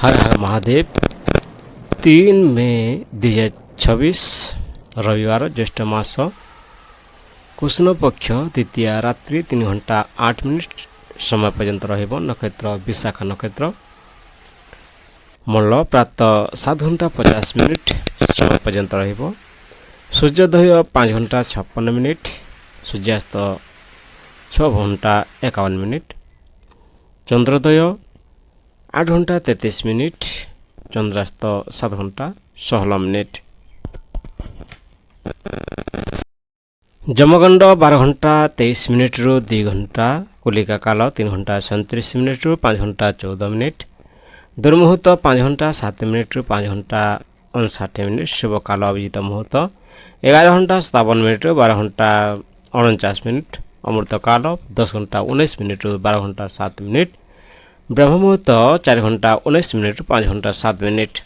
हर हर महादेव। 3 मई 2026 रविवार ज्येष्ठ मास कृष्ण पक्ष द्वितीय रात्रि 3 घंटा 8 मिनिट समय पर्यंत रहिब। नक्षत्र विशाखा नक्षत्र। मल्ल प्रातः 7 घंटा 50 मिनिट समय पर्यंत रहिब। सूर्योदय 5 घंटा 56 मिनिट। सूर्यास्त 6 घंटा 51 मिनिट। चंद्रोदय 8 घंटा 33 मिनिट। चंद्रास्त 7 घंटा 16 मिनिट। जमगंड 12 घंटा 23 मिनिट रु 2 घंटा। कुलिका काल 3 घंटा 37 मिनिट रु 5 घंटा 14 मिनिट। दुर्मुहूर्त 5 घंटा 7 मिनिट रु 5 घंटा 59 मिनिट। शुभ काल अभिजित मुहूर्त 11 घंटा 57 मिनिट रु 12 घंटा 49 मिनिट। अमृत काल 10 घंटा 19 मिनिट रु 12 घंटा 7 मिनिट। ब्रह्म मुहूर्त 4 घंटा 19 मिनिट रु 5 घंटा 7 मिनिट।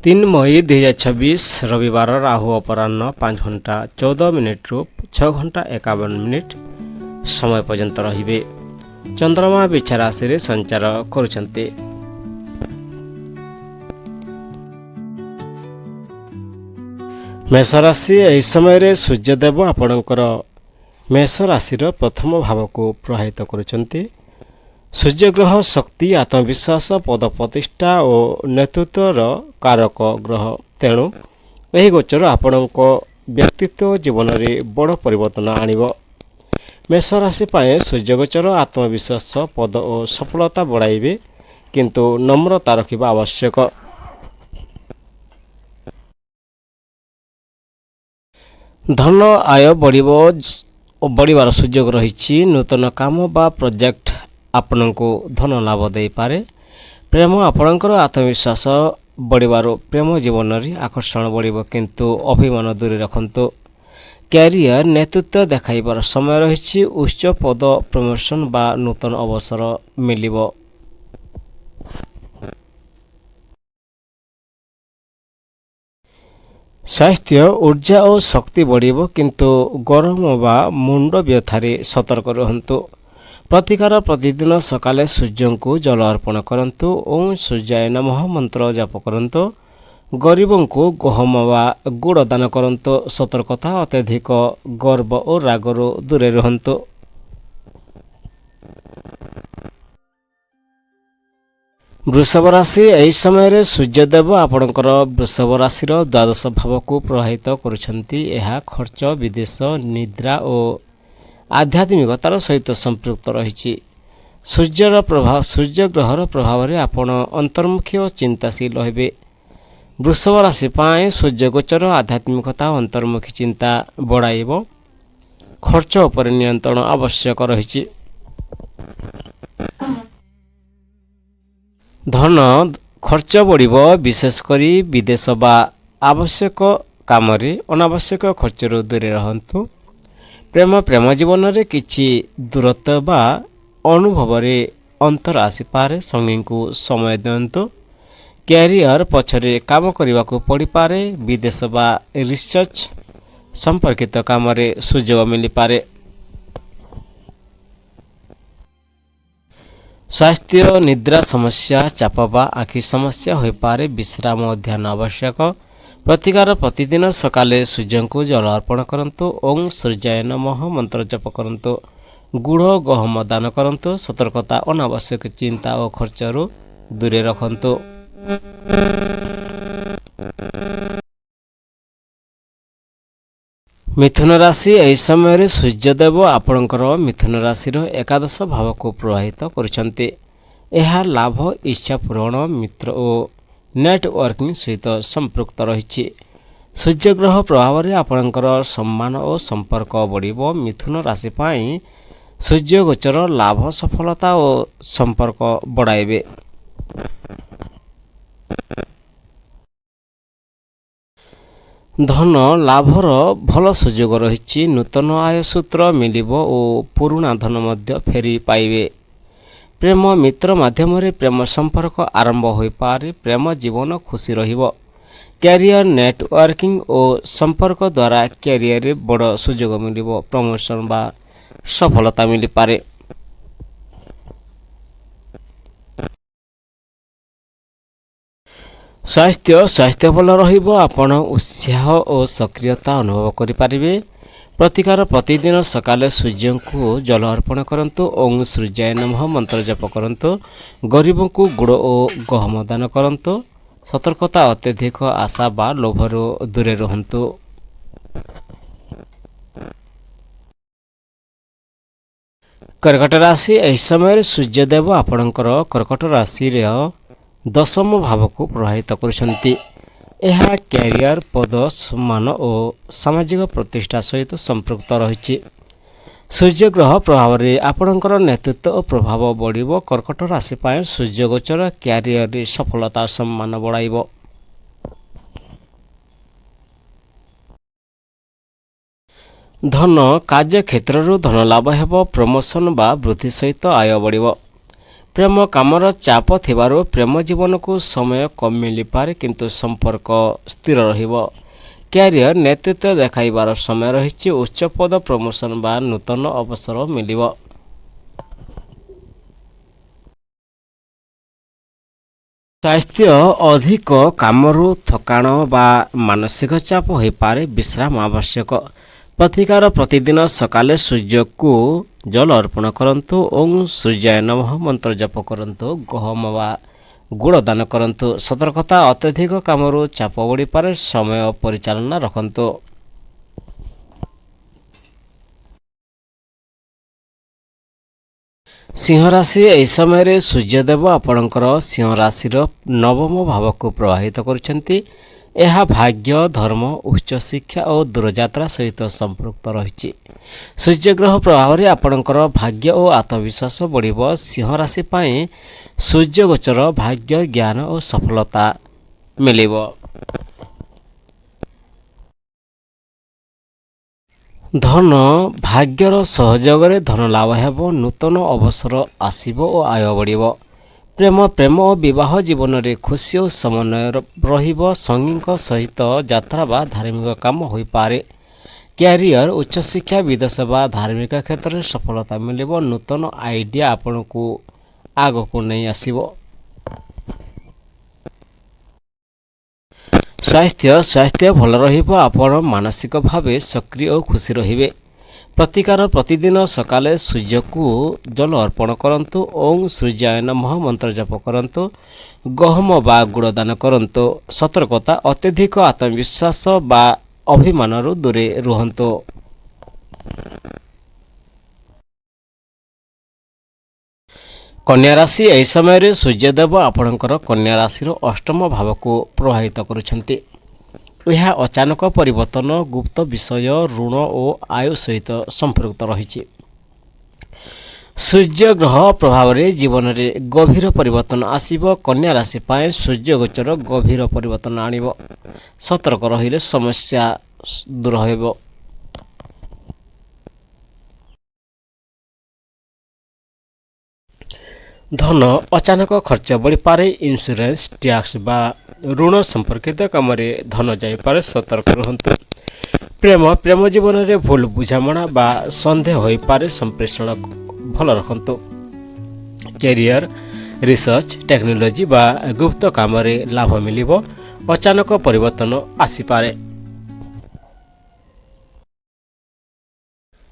3 मई 2026 रविवार राहु अपराह्न 5 घंटा 14 मिनिट रु 6 घंटा 51 मिनिट समय पर्यंत रहिबे। चंद्रमा बिछा राशि रे संचार करुछन्ते। मेष राशि एहि समय रे सूर्यदेव आपणकर मेष राशिर प्रथम भाव को प्रभावित करुछन्ते। सूर्यग्रह शक्ति आत्मविश्वास पद प्रतिष्ठा और नेतृत्वर कारक ग्रह। तेणु यही गोचर आपणक व्यक्तित्व जीवन में बड़ परिवर्तन आनिब। मेष राशि पाए सूर्यगोचर आत्मविश्वास पद और सफलता बढ़ाइबे, किंतु नम्रता रखिबा आवश्यक। धन आय बढ़िबार सुयोग रही। नूतन काम बा प्रोजेक्ट आपनको धन लाभ दे पारे। प्रेम आपणकर आत्मविश्वास बढ़िबार प्रेम जीवन में आकर्षण बढ़िब, किंतु अभिमान दूरी रखंतु। कैरियर नेतृत्व देखाइबार समय रही। उच्च पद प्रमोशन बा नूतन अवसर मिलिब। स्वास्थ्य ऊर्जा और शक्ति बढ़िब, किंतु गरम बा मुंड व्यथारे सतर्क रहंतु। प्रतिकार प्रतिदिन सकाले सूर्य को जल अर्पण करंतु। ओम सूर्याय नमः मंत्र जप करंतु। गरीबों को गहम वा गुड़ दान करंतु। सतर्कता अत्यधिक गर्व और रागरू दूरे रहंतु। वृषभ राशि एहि समय रे सूर्यदेव आपणकर वृषभ राशिर द्वादश भाव को प्रभावित करुछन्ति। यह खर्च विदेश निद्रा और आध्यात्मिकतार सहित संपृक्त रही। सूर्य ग्रहर प्रभाव रे आपण अंतर्मुखी और चिंताशील रहिबे। वृषभ राशि पाए सूर्यगोचर आध्यात्मिकता और अंतर्मुखी चिंता बढ़ाइब। खर्च उपर नियंत्रण आवश्यक रही। धन खर्च बढ़िब, विशेषकर विदेश बा आवश्यक काम रे अनावश्यक खर्चरू दूरे रहंतु। प्रेम जीवन में किछि दूरत्व बा अनुभव रे अंतर आसीपारे। संगी को समय दिंतु। कैरियर पछरे काम करने को पड़ पारे। विदेश बा रिसर्च संपर्कित काम रे सुयोग मिल पारे। स्वास्थ्य निद्रा समस्या चाप बा आखि समस्या हो पारे। विश्राम और ध्यान आवश्यक। प्रतिकार प्रतिदिन सकाले सूर्य को जल अर्पण करंतु। ओम सूर्याय नमः मंत्र जप करंतु। गुड़ गहम दान करंतु। सतर्कता अनावश्यक चिंता और खर्चरू दूरे रखंतु। मिथुन राशि एहि समय रे सूर्यदेव आपणकर मिथुन राशि एकादश भाव को प्रभावित करुछन्ते। यह लाभ इच्छा पूरण मित्र और नेटवर्किंग सहित संपृक्त रही। सूर्यग्रह प्रभाव रे आपणकर सम्मान और संपर्क बढ़िब। मिथुन राशि पाई सूर्य गोचर लाभ सफलता और संपर्क बढ़ाइबे। धन लाभर भल सुयोग रही। नूतन आय सूत्र मिलिब और पुराना धन मध्य फेरी पाइबे। प्रेम मित्र माध्यम रे प्रेम संपर्क आरंभ हो पारे। प्रेम जीवन खुशी रहिब। कैरियर नेटवर्किंग और संपर्क द्वारा कैरियर रे बड़ सुयोग मिलिब। प्रमोशन बा सफलता मिल पारे। ସ୍ୱାସ୍ଥ୍ୟ ଭଲ ରହିବ। ଆପଣ ଉତ୍ସାହ ଓ ସକ୍ରିୟତା ଅନୁଭବ କରିପାରିବେ। ପ୍ରତିକାର ପ୍ରତିଦିନ ସକାଳେ ସୂର୍ଯ୍ୟଙ୍କୁ ଜଳ ଅର୍ପଣ କରନ୍ତୁ। ଓଁ ସୂର୍ଯ୍ୟାୟ ନମଃ ମନ୍ତ୍ର ଜପ କରନ୍ତୁ। ଗରିବଙ୍କୁ ଗୁଡ଼ ଓ ଗହମ ଦାନ କରନ୍ତୁ। ସତର୍କତା ଅତ୍ୟଧିକ ଆଶା ବା ଲୋଭରୁ ଦୂରେ ରୁହନ୍ତୁ। କର୍କଟ ରାଶି, ଏହି ସମୟରେ ସୂର୍ଯ୍ୟଦେବ ଆପଣଙ୍କର କର୍କଟ ରାଶିର ଦଶମ ଭାବକୁ ପ୍ରଭାବିତ କରୁଛନ୍ତି। ଏହା କ୍ୟାରିୟର, ପଦ, ସମ୍ମାନ ଓ ସାମାଜିକ ପ୍ରତିଷ୍ଠା ସହିତ ସମ୍ପୃକ୍ତ ରହିଛି। ସୂର୍ଯ୍ୟଗ୍ରହ ପ୍ରଭାବରେ ଆପଣଙ୍କର ନେତୃତ୍ୱ ଓ ପ୍ରଭାବ ବଢ଼ିବ। କର୍କଟ ରାଶି ପାଇଁ ସୂର୍ଯ୍ୟଗୋଚର କ୍ୟାରିୟରରେ ସଫଳତା ଓ ସମ୍ମାନ ବଢ଼ାଇବ। ଧନ, କାର୍ଯ୍ୟକ୍ଷେତ୍ରରୁ ଧନ ଲାଭ ହେବ। ପ୍ରମୋସନ ବା ବୃଦ୍ଧି ସହିତ ଆୟ ବଢ଼ିବ। ପ୍ରେମ କାମର ଚାପ ଥିବାରୁ ପ୍ରେମ ଜୀବନକୁ ସମୟ କମ୍ ମିଳିପାରେ, କିନ୍ତୁ ସମ୍ପର୍କ ସ୍ଥିର ରହିବ। କ୍ୟାରିୟର, ନେତୃତ୍ୱ ଦେଖାଇବାର ସମୟ ରହିଛି। ଉଚ୍ଚ ପଦ, ପ୍ରମୋସନ ବା ନୂତନ ଅବସର ମିଳିବ। ସ୍ୱାସ୍ଥ୍ୟ, ଅଧିକ କାମରୁ ଥକାଣ ବା ମାନସିକ ଚାପ ହୋଇପାରେ। ବିଶ୍ରାମ ଆବଶ୍ୟକ। ପ୍ରତିକାର ପ୍ରତିଦିନ ସକାଳେ ସୂର୍ଯ୍ୟକୁ ଜଳ ଅର୍ପଣ କରନ୍ତୁ। ଓଁ ସୂର୍ଯ୍ୟାୟ ନମଃ ମନ୍ତ୍ର ଜପ କରନ୍ତୁ। ଗହମ ବା ଗୁଡ଼ ଦାନ କରନ୍ତୁ। ସତର୍କତା ଅତ୍ୟଧିକ କାମରୁ ଚାପ ବଢ଼ିପାରେ। ସମୟ ପରିଚାଳନା ରଖନ୍ତୁ। ସିଂହ ରାଶି, ଏହି ସମୟରେ ସୂର୍ଯ୍ୟଦେବ ଆପଣଙ୍କର ସିଂହ ରାଶିର ନବମ ଭାବକୁ ପ୍ରଭାବିତ କରୁଛନ୍ତି। ଏହା ଭାଗ୍ୟ, ଧର୍ମ, ଉଚ୍ଚଶିକ୍ଷା ଓ ଦୂରଯାତ୍ରା ସହିତ ସମ୍ପୃକ୍ତ ରହିଛି। ସୂର୍ଯ୍ୟଗ୍ରହ ପ୍ରଭାବରେ ଆପଣଙ୍କର ଭାଗ୍ୟ ଓ ଆତ୍ମବିଶ୍ୱାସ ବଢ଼ିବ। ସିଂହ ରାଶି ପାଇଁ ସୂର୍ଯ୍ୟଗୋଚର ଭାଗ୍ୟ, ଜ୍ଞାନ ଓ ସଫଳତା ମିଳିବ। ଧନ, ଭାଗ୍ୟର ସହଯୋଗରେ ଧନ ଲାଭ ହେବ। ନୂତନ ଅବସର ଆସିବ ଓ ଆୟ ବଢ଼ିବ। ପ୍ରେମ ଓ ବିବାହ ଜୀବନରେ ଖୁସି ଓ ସମନ୍ୱୟ ରହିବ। ସଙ୍ଗୀଙ୍କ ସହିତ ଯାତ୍ରା ବା ଧାର୍ମିକ କାମ ହୋଇପାରେ। କ୍ୟାରିୟର, ଉଚ୍ଚଶିକ୍ଷା, ବିଦେଶ ବା ଧାର୍ମିକ କ୍ଷେତ୍ରରେ ସଫଳତା ମିଳିବ। ନୂତନ ଆଇଡିଆ ଆପଣଙ୍କୁ ଆଗକୁ ନେଇ ଆସିବ। ସ୍ୱାସ୍ଥ୍ୟ ଭଲ ରହିବ। ଆପଣ ମାନସିକ ଭାବେ ସକ୍ରିୟ ଓ ଖୁସି ରହିବେ। ପ୍ରତିକାର ପ୍ରତିଦିନ ସକାଳେ ସୂର୍ଯ୍ୟକୁ ଜଳ ଅର୍ପଣ କରନ୍ତୁ। ଓଁ ସୂର୍ଯ୍ୟାୟ ନମଃ ମନ୍ତ୍ର ଜପ କରନ୍ତୁ। ଗହମ ବା ଗୁଡ଼ ଦାନ କରନ୍ତୁ। ସତର୍କତା ଅତ୍ୟଧିକ ଆତ୍ମବିଶ୍ୱାସ ବା ଅଭିମାନରୁ ଦୂରେ ରୁହନ୍ତୁ। କନ୍ୟା ରାଶି, ଏହି ସମୟରେ ସୂର୍ଯ୍ୟଦେବ ଆପଣଙ୍କର କନ୍ୟା ରାଶିର ଅଷ୍ଟମ ଭାବକୁ ପ୍ରଭାବିତ କରୁଛନ୍ତି। ଏହା ଅଚାନକ ପରିବର୍ତ୍ତନ, ଗୁପ୍ତ ବିଷୟ, ଋଣ ଓ ଆୟ ସହିତ ସମ୍ପୃକ୍ତ ରହିଛି। ସୂର୍ଯ୍ୟଗ୍ରହ ପ୍ରଭାବରେ ଜୀବନରେ ଗଭୀର ପରିବର୍ତ୍ତନ ଆସିବ। କନ୍ୟା ରାଶି ପାଇଁ ସୂର୍ଯ୍ୟଗୋଚର ଗଭୀର ପରିବର୍ତ୍ତନ ଆଣିବ। ସତର୍କ ରହିଲେ ସମସ୍ୟା ଦୂର ହେବ। ଧନ, ଅଚାନକ ଖର୍ଚ୍ଚ ବଢ଼ିପାରେ। ଇନ୍ସୁରାନ୍ସ, ଟ୍ୟାକ୍ସ ବା ଋଣ ସମ୍ପର୍କିତ କାମରେ ଧନ ଯାଇପାରେ। ସତର୍କ ରୁହନ୍ତୁ। ପ୍ରେମ ଜୀବନରେ ଭୁଲ ବୁଝାମଣା ବା ସନ୍ଦେହ ହୋଇପାରେ। ସମ୍ପ୍ରେଷଣ ଭଲ ରଖନ୍ତୁ। କ୍ୟାରିୟର, ରିସର୍ଚ୍ଚ, ଟେକ୍ନୋଲୋଜି ବା ଗୁପ୍ତ କାମରେ ଲାଭ ମିଳିବ। ଅଚାନକ ପରିବର୍ତ୍ତନ ଆସିପାରେ।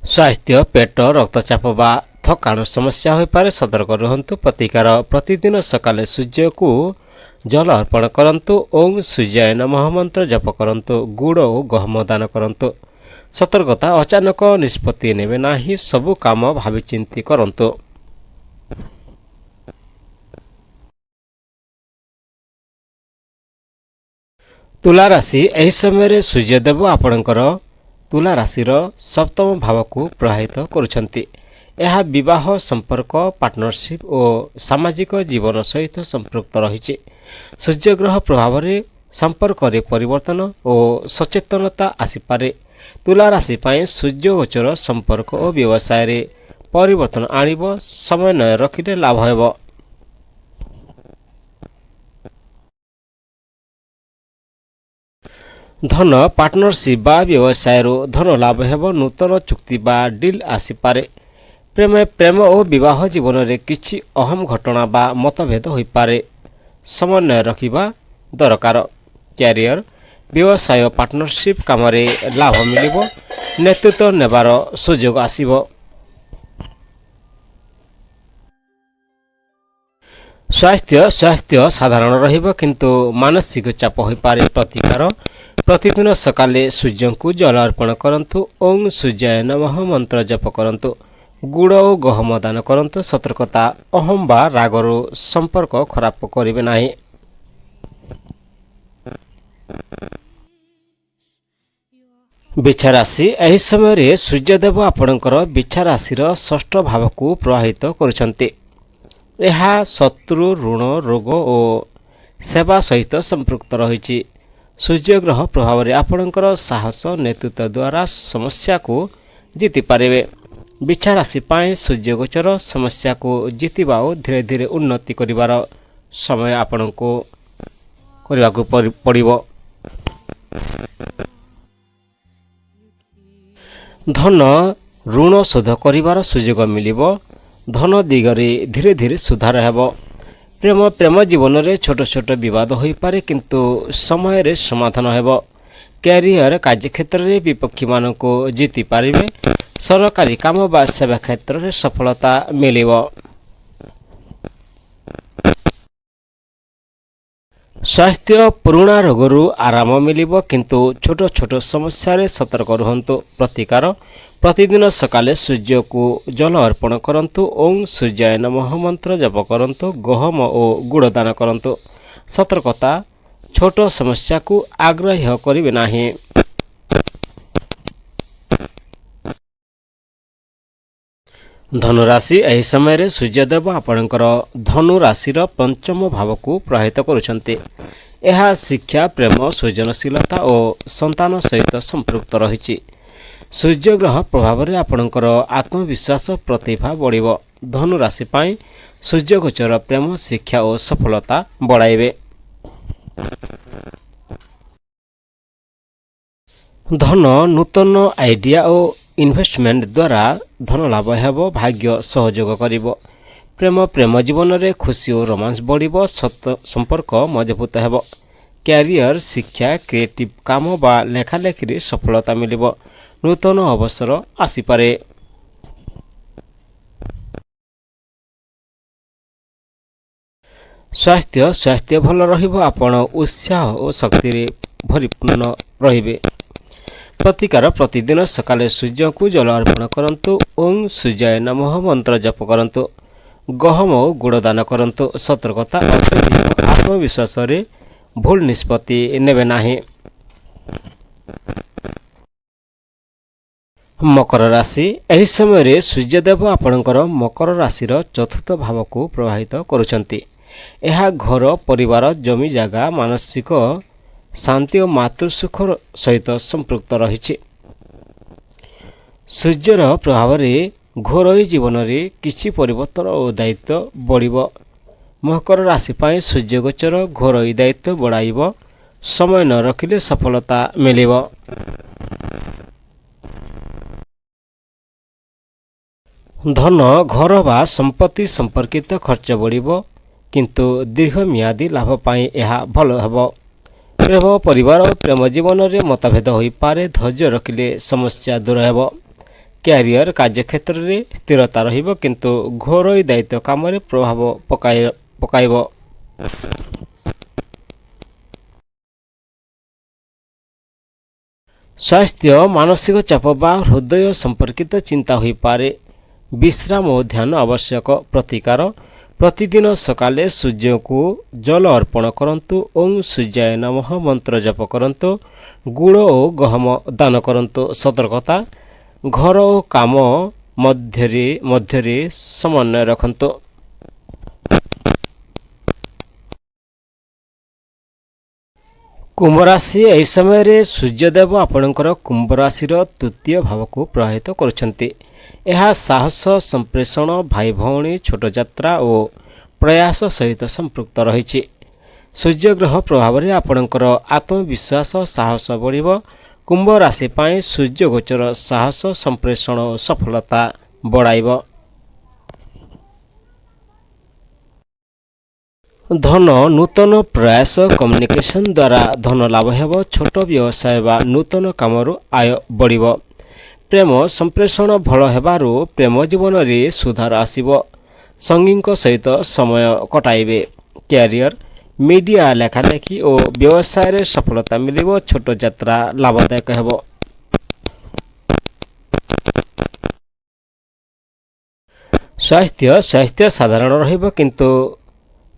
ସ୍ୱାସ୍ଥ୍ୟ, ପେଟ, ରକ୍ତଚାପ ବା ଥକାଣ ସମସ୍ୟା ହୋଇପାରେ। ସତର୍କ ରୁହନ୍ତୁ। ପ୍ରତିକାର ପ୍ରତିଦିନ ସକାଳେ ସୂର୍ଯ୍ୟକୁ ଜଳ ଅର୍ପଣ କରନ୍ତୁ। ଓଁ ସୂର୍ଯ୍ୟାୟ ନମଃ ମନ୍ତ୍ର ଜପ କରନ୍ତୁ। ଗୁଡ଼ ଓ ଗହମ ଦାନ କରନ୍ତୁ। ସତର୍କତା ଅଚାନକ ନିଷ୍ପତ୍ତି ନେବେ ନାହିଁ। ସବୁ କାମ ଭାବିଚିନ୍ତି କରନ୍ତୁ। ତୁଲା ରାଶି, ଏହି ସମୟରେ ସୂର୍ଯ୍ୟଦେବ ଆପଣଙ୍କର ତୁଲା ରାଶିର ସପ୍ତମ ଭାବକୁ ପ୍ରଭାବିତ କରୁଛନ୍ତି। ଏହା ବିବାହ, ସମ୍ପର୍କ, ପାର୍ଟନରସିପ୍ ଓ ସାମାଜିକ ଜୀବନ ସହିତ ସମ୍ପୃକ୍ତ ରହିଛି। ସୂର୍ଯ୍ୟଗ୍ରହ ପ୍ରଭାବରେ ସମ୍ପର୍କରେ ପରିବର୍ତ୍ତନ ଓ ସଚେତନତା ଆସିପାରେ। ତୁଲା ରାଶି ପାଇଁ ସୂର୍ଯ୍ୟଗୋଚର ସମ୍ପର୍କ ଓ ବ୍ୟବସାୟରେ ପରିବର୍ତ୍ତନ ଆଣିବ। ସମନ୍ୱୟ ରଖିଲେ ଲାଭ ହେବ। ଧନ, ପାର୍ଟନରସିପ୍ ବା ବ୍ୟବସାୟରୁ ଧନ ଲାଭ ହେବ। ନୂତନ ଚୁକ୍ତି ବା ଡିଲ୍ ଆସିପାରେ। ପ୍ରେମ ଓ ବିବାହ ଜୀବନରେ କିଛି ଅହମ ଘଟଣା ବା ମତଭେଦ ହୋଇପାରେ। ସମନ୍ୱୟ ରଖିବା ଦରକାର। କ୍ୟାରିୟର ବ୍ୟବସାୟ ପାର୍ଟନରସିପ୍ କାମରେ ଲାଭ ମିଳିବ, ନେତୃତ୍ୱ ନେବାର ସୁଯୋଗ ଆସିବ। ସ୍ୱାସ୍ଥ୍ୟ ସାଧାରଣ ରହିବ କିନ୍ତୁ ମାନସିକ ଚାପ ହୋଇପାରେ। ପ୍ରତିକାର ପ୍ରତିଦିନ ସକାଳେ ସୂର୍ଯ୍ୟଙ୍କୁ ଜଳ ଅର୍ପଣ କରନ୍ତୁ। ଓଂ ସୂର୍ଯ୍ୟାୟ ନମଃ ମନ୍ତ୍ର ଜପ କରନ୍ତୁ। ଗୁଡ଼ ଓ ଗହମ ଦାନ କରନ୍ତୁ। ସତର୍କତା ଅହଂ ବା ରାଗରୁ ସମ୍ପର୍କ ଖରାପ କରିବେ ନାହିଁ। ବିଛା ରାଶି ଏହି ସମୟରେ ସୂର୍ଯ୍ୟଦେବ ଆପଣଙ୍କର ବିଛା ରାଶିର ଷଷ୍ଠ ଭାବକୁ ପ୍ରଭାବିତ କରୁଛନ୍ତି। ଏହା ଶତ୍ରୁ, ଋଣ, ରୋଗ ଓ ସେବା ସହିତ ସମ୍ପୃକ୍ତ ରହିଛି। ସୂର୍ଯ୍ୟଗ୍ରହ ପ୍ରଭାବରେ ଆପଣଙ୍କର ସାହସ, ନେତୃତ୍ୱ ଦ୍ୱାରା ସମସ୍ୟାକୁ ଜିତିପାରିବେ। ବିଛା ରାଶି ପାଇଁ ସୂର୍ଯ୍ୟଗୋଚର ସମସ୍ୟାକୁ ଜିତିବା ଓ ଧୀରେ ଧୀରେ ଉନ୍ନତି କରିବାର ସମୟ ଆପଣଙ୍କୁ କରିବାକୁ ପଡ଼ିବ। ଧନ ଋଣ ଶୋଧ କରିବାର ସୁଯୋଗ ମିଳିବ। ଧନ ଦିଗରେ ଧୀରେ ଧୀରେ ସୁଧାର ହେବ। ପ୍ରେମ ଜୀବନରେ ଛୋଟ ଛୋଟ ବିବାଦ ହୋଇପାରେ କିନ୍ତୁ ସମୟରେ ସମାଧାନ ହେବ। କ୍ୟାରିୟର କାର୍ଯ୍ୟକ୍ଷେତ୍ରରେ ବିପକ୍ଷୀମାନଙ୍କୁ ଜିତି ପାରିବେ। ସରକାରୀ କାମ ବା ସେବା କ୍ଷେତ୍ରରେ ସଫଳତା ମିଳିବ। ସ୍ୱାସ୍ଥ୍ୟ ପୁରୁଣା ରୋଗରୁ ଆରାମ ମିଳିବ କିନ୍ତୁ ଛୋଟ ଛୋଟ ସମସ୍ୟାରେ ସତର୍କ ରୁହନ୍ତୁ। ପ୍ରତିକାର ପ୍ରତିଦିନ ସକାଳେ ସୂର୍ଯ୍ୟକୁ ଜଳ ଅର୍ପଣ କରନ୍ତୁ। ଓଂ ସୂର୍ଯ୍ୟାୟ ନମଃ ମନ୍ତ୍ର ଜପ କରନ୍ତୁ। ଗହମ ଓ ଗୁଡ଼ ଦାନ କରନ୍ତୁ। ସତର୍କତା ଛୋଟ ସମସ୍ୟାକୁ ଆଗ୍ରାହ୍ୟ କରିବେ ନାହିଁ। ଧନୁରାଶି ଏହି ସମୟରେ ସୂର୍ଯ୍ୟଦେବ ଆପଣଙ୍କର ଧନୁ ରାଶିର ପଞ୍ଚମ ଭାବକୁ ପ୍ରଭାବିତ କରୁଛନ୍ତି। ଏହା ଶିକ୍ଷା, ପ୍ରେମ, ସୃଜନଶୀଳତା ଓ ସନ୍ତାନ ସହିତ ସମ୍ପୃକ୍ତ ରହିଛି। ସୂର୍ଯ୍ୟଗ୍ରହ ପ୍ରଭାବରେ ଆପଣଙ୍କର ଆତ୍ମବିଶ୍ୱାସ, ପ୍ରତିଭା ବଢ଼ିବ। ଧନୁ ରାଶି ପାଇଁ ସୂର୍ଯ୍ୟଗୋଚର ପ୍ରେମ, ଶିକ୍ଷା ଓ ସଫଳତା ବଢ଼ାଇବେ। ଧନ ନୂତନ ଆଇଡିଆ ଓ ଇନଭେଷ୍ଟମେଣ୍ଟ ଦ୍ୱାରା ଧନ ଲାଭ ହେବ। ଭାଗ୍ୟ ସହଯୋଗ କରିବ। ପ୍ରେମ ଜୀବନରେ ଖୁସି ଓ ରୋମାନ୍ସ ବଢ଼ିବ। ସମ୍ପର୍କ ମଜବୁତ ହେବ। କ୍ୟାରିୟର, ଶିକ୍ଷା, କ୍ରିଏଟିଭ୍ କାମ ବା ଲେଖାଲେଖିରେ ସଫଳତା ମିଳିବ। ନୂତନ ଅବସର ଆସିପାରେ। ସ୍ୱାସ୍ଥ୍ୟ ଭଲ ରହିବ। ଆପଣ ଉତ୍ସାହ ଓ ଶକ୍ତିରେ ପରିପୂର୍ଣ୍ଣ ରହିବେ। ପ୍ରତିକାର ପ୍ରତିଦିନ ସକାଳେ ସୂର୍ଯ୍ୟଙ୍କୁ ଜଳ ଅର୍ପଣ କରନ୍ତୁ। ଓଂ ସୂର୍ଯ୍ୟାୟ ନମଃ ମନ୍ତ୍ର ଜପ କରନ୍ତୁ। ଗହମ ଓ ଗୁଡ଼ ଦାନ କରନ୍ତୁ। ସତର୍କତା ଅତ୍ୟଧିକ ଆତ୍ମବିଶ୍ୱାସରେ ଭୁଲ ନିଷ୍ପତ୍ତି ନେବେ ନାହିଁ। ମକର ରାଶି ଏହି ସମୟରେ ସୂର୍ଯ୍ୟଦେବ ଆପଣଙ୍କର ମକର ରାଶିର ଚତୁର୍ଥ ଭାବକୁ ପ୍ରଭାବିତ କରୁଛନ୍ତି। ଏହା ଘର, ପରିବାର, ଜମି ଜାଗା, ମାନସିକ ଶାନ୍ତି ଓ ମାତୃସୁଖ ସହିତ ସମ୍ପୃକ୍ତ ରହିଛି। ସୂର୍ଯ୍ୟର ପ୍ରଭାବରେ ଘରୋଇ ଜୀବନରେ କିଛି ପରିବର୍ତ୍ତନ ଓ ଦାୟିତ୍ୱ ବଢ଼ିବ। ମକର ରାଶି ପାଇଁ ସୂର୍ଯ୍ୟଗୋଚର ଘରୋଇ ଦାୟିତ୍ୱ ବଢ଼ାଇବ। ସମୟ ନ ରଖିଲେ ସଫଳତା ମିଳିବ। ଧନ, ଘର ବା ସମ୍ପତ୍ତି ସମ୍ପର୍କିତ ଖର୍ଚ୍ଚ ବଢ଼ିବ କିନ୍ତୁ ଦୀର୍ଘମିଆଦୀ ଲାଭ ପାଇଁ ଏହା ଭଲ ହେବ। ପ୍ରେମ ଜୀବନରେ ମତଭେଦ ହୋଇପାରେ। ଧୈର୍ଯ୍ୟ ରଖିଲେ ସମସ୍ୟା ଦୂର ହେବ। କ୍ୟାରିୟର କାର୍ଯ୍ୟକ୍ଷେତ୍ରରେ ସ୍ଥିରତା ରହିବ କିନ୍ତୁ ଘରୋଇ ଦାୟିତ୍ୱ କାମରେ ପ୍ରଭାବ ପକାଇବ। ସ୍ୱାସ୍ଥ୍ୟ ମାନସିକ ଚାପ ବା ହୃଦୟ ସମ୍ପର୍କିତ ଚିନ୍ତା ହୋଇପାରେ। ବିଶ୍ରାମ ଓ ଧ୍ୟାନ ଆବଶ୍ୟକ। ପ୍ରତିକାର ପ୍ରତିଦିନ ସକାଳେ ସୂର୍ଯ୍ୟଙ୍କୁ ଜଳ ଅର୍ପଣ କରନ୍ତୁ। ଓଂ ସୂର୍ଯ୍ୟାୟ ନମଃ ମନ୍ତ୍ର ଜପ କରନ୍ତୁ। ଗୁଡ଼ ଓ ଗହମ ଦାନ କରନ୍ତୁ। ସତର୍କତା ଘର ଓ କାମ ମଧ୍ୟରେ ସମନ୍ୱୟ ରଖନ୍ତୁ। କୁମ୍ଭ ରାଶି ଏହି ସମୟରେ ସୂର୍ଯ୍ୟଦେବ ଆପଣଙ୍କର କୁମ୍ଭ ରାଶିର ତୃତୀୟ ଭାବକୁ ପ୍ରଭାବିତ କରୁଛନ୍ତି। ଏହା ସାହସ, ସମ୍ପ୍ରେଷଣ, ଭାଇ ଭଉଣୀ, ଛୋଟ ଯାତ୍ରା ଓ ପ୍ରୟାସ ସହିତ ସମ୍ପୃକ୍ତ ରହିଛି। ସୂର୍ଯ୍ୟଗ୍ରହ ପ୍ରଭାବରେ ଆପଣଙ୍କର ଆତ୍ମବିଶ୍ୱାସ, ସାହସ ବଢ଼ିବ। କୁମ୍ଭ ରାଶି ପାଇଁ ସୂର୍ଯ୍ୟଗୋଚର ସାହସ, ସମ୍ପ୍ରେଷଣ ଓ ସଫଳତା ବଢ଼ାଇବ। ଧନ ନୂତନ ପ୍ରୟାସ କମ୍ୟୁନିକେସନ ଦ୍ୱାରା ଧନ ଲାଭ ହେବ। ଛୋଟ ବ୍ୟବସାୟ ବା ନୂତନ କାମରୁ ଆୟ ବଢ଼ିବ। ପ୍ରେମ ସମ୍ପ୍ରେଷଣ ଭଲ ହେବାରୁ ପ୍ରେମ ଜୀବନରେ ସୁଧାର ଆସିବ। ସଙ୍ଗୀଙ୍କ ସହିତ ସମୟ କଟାଇବେ। କ୍ୟାରିୟର ମିଡ଼ିଆ ଲେଖାଲେଖି ଓ ବ୍ୟବସାୟରେ ସଫଳତା ମିଳିବ। ଛୋଟ ଯାତ୍ରା ଲାଭଦାୟକ ହେବ। ସ୍ୱାସ୍ଥ୍ୟ ସାଧାରଣ ରହିବ କିନ୍ତୁ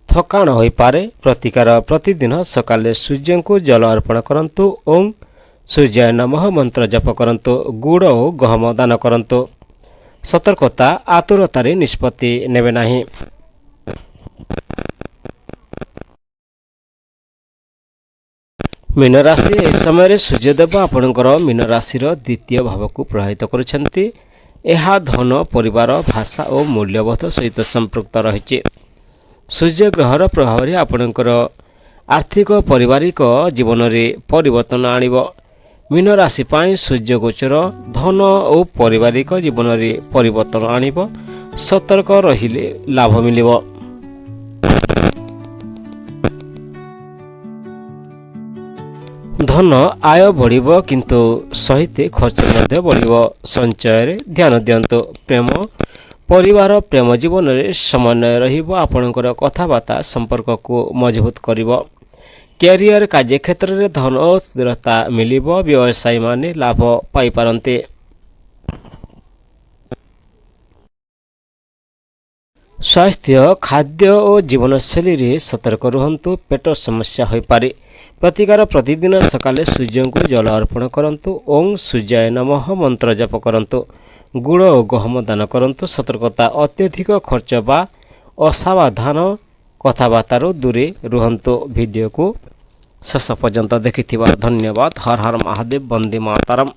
ଥକାଣ ହୋଇପାରେ। ପ୍ରତିକାର ପ୍ରତିଦିନ ସକାଳେ ସୂର୍ଯ୍ୟଙ୍କୁ ଜଳ ଅର୍ପଣ କରନ୍ତୁ। ଓಂ ସୂର୍ଯ୍ୟାୟ ନମଃ ମନ୍ତ୍ର ଜପ କରନ୍ତୁ। ଗୁଡ଼ ଓ ଗହମ ଦାନ କରନ୍ତୁ। ସତର୍କତା ଆତୁରତାରେ ନିଷ୍ପତ୍ତି ନେବେ ନାହିଁ। ମୀନ ରାଶି ଏହି ସମୟରେ ସୂର୍ଯ୍ୟଦେବ ଆପଣଙ୍କର ମୀନ ରାଶିର ଦ୍ୱିତୀୟ ଭାବକୁ ପ୍ରଭାବିତ କରୁଛନ୍ତି। ଏହା ଧନ, ପରିବାର, ଭାଷା ଓ ମୂଲ୍ୟବୋଧ ସହିତ ସମ୍ପୃକ୍ତ ରହିଛି। ସୂର୍ଯ୍ୟଗ୍ରହର ପ୍ରଭାବରେ ଆପଣଙ୍କର ଆର୍ଥିକ ପାରିବାରିକ ଜୀବନରେ ପରିବର୍ତ୍ତନ ଆଣିବ। ମୀନ ରାଶି ପାଇଁ ସୂର୍ଯ୍ୟଗୋଚର ଧନ ଓ ପାରିବାରିକ ଜୀବନରେ ପରିବର୍ତ୍ତନ ଆଣିବ। ସତର୍କ ରହିଲେ ଲାଭ ମିଳିବ। ଧନ ଆୟ ବଢ଼ିବ କିନ୍ତୁ ସହିତ ଖର୍ଚ୍ଚ ମଧ୍ୟ ବଢ଼ିବ। ସଞ୍ଚୟରେ ଧ୍ୟାନ ଦିଅନ୍ତୁ। ପରିବାର ପ୍ରେମ ଜୀବନରେ ସମନ୍ୱୟ ରହିବ। ଆପଣଙ୍କର କଥାବାର୍ତ୍ତା ସମ୍ପର୍କକୁ ମଜବୁତ କରିବ। କ୍ୟାରିୟର କାର୍ଯ୍ୟକ୍ଷେତ୍ରରେ ଧନ ଓ ସ୍ଥିରତା ମିଳିବ। ବ୍ୟବସାୟୀମାନେ ଲାଭ ପାଇପାରନ୍ତି। ସ୍ୱାସ୍ଥ୍ୟ ଖାଦ୍ୟ ଓ ଜୀବନଶୈଳୀରେ ସତର୍କ ରୁହନ୍ତୁ। ପେଟ ସମସ୍ୟା ହୋଇପାରେ। ପ୍ରତିକାର ପ୍ରତିଦିନ ସକାଳେ ସୂର୍ଯ୍ୟଙ୍କୁ ଜଳ ଅର୍ପଣ କରନ୍ତୁ। ଓಂ ସୂର୍ଯ୍ୟାୟ ନମଃ ମନ୍ତ୍ର ଜପ କରନ୍ତୁ। ଗୁଡ଼ ଓ ଗହମ ଦାନ କରନ୍ତୁ। ସତର୍କତା ଅତ୍ୟଧିକ ଖର୍ଚ୍ଚ ବା ଅସାବଧାନ କଥାବାର୍ତ୍ତାରୁ ଦୂରେ ରୁହନ୍ତୁ। ଭିଡ଼ିଓକୁ ଶେଷ ପର୍ଯ୍ୟନ୍ତ ଦେଖିଥିବାରୁ ଧନ୍ୟବାଦ। ହର ହର ମହାଦେବ। ବନ୍ଦେ ମାତରମ୍।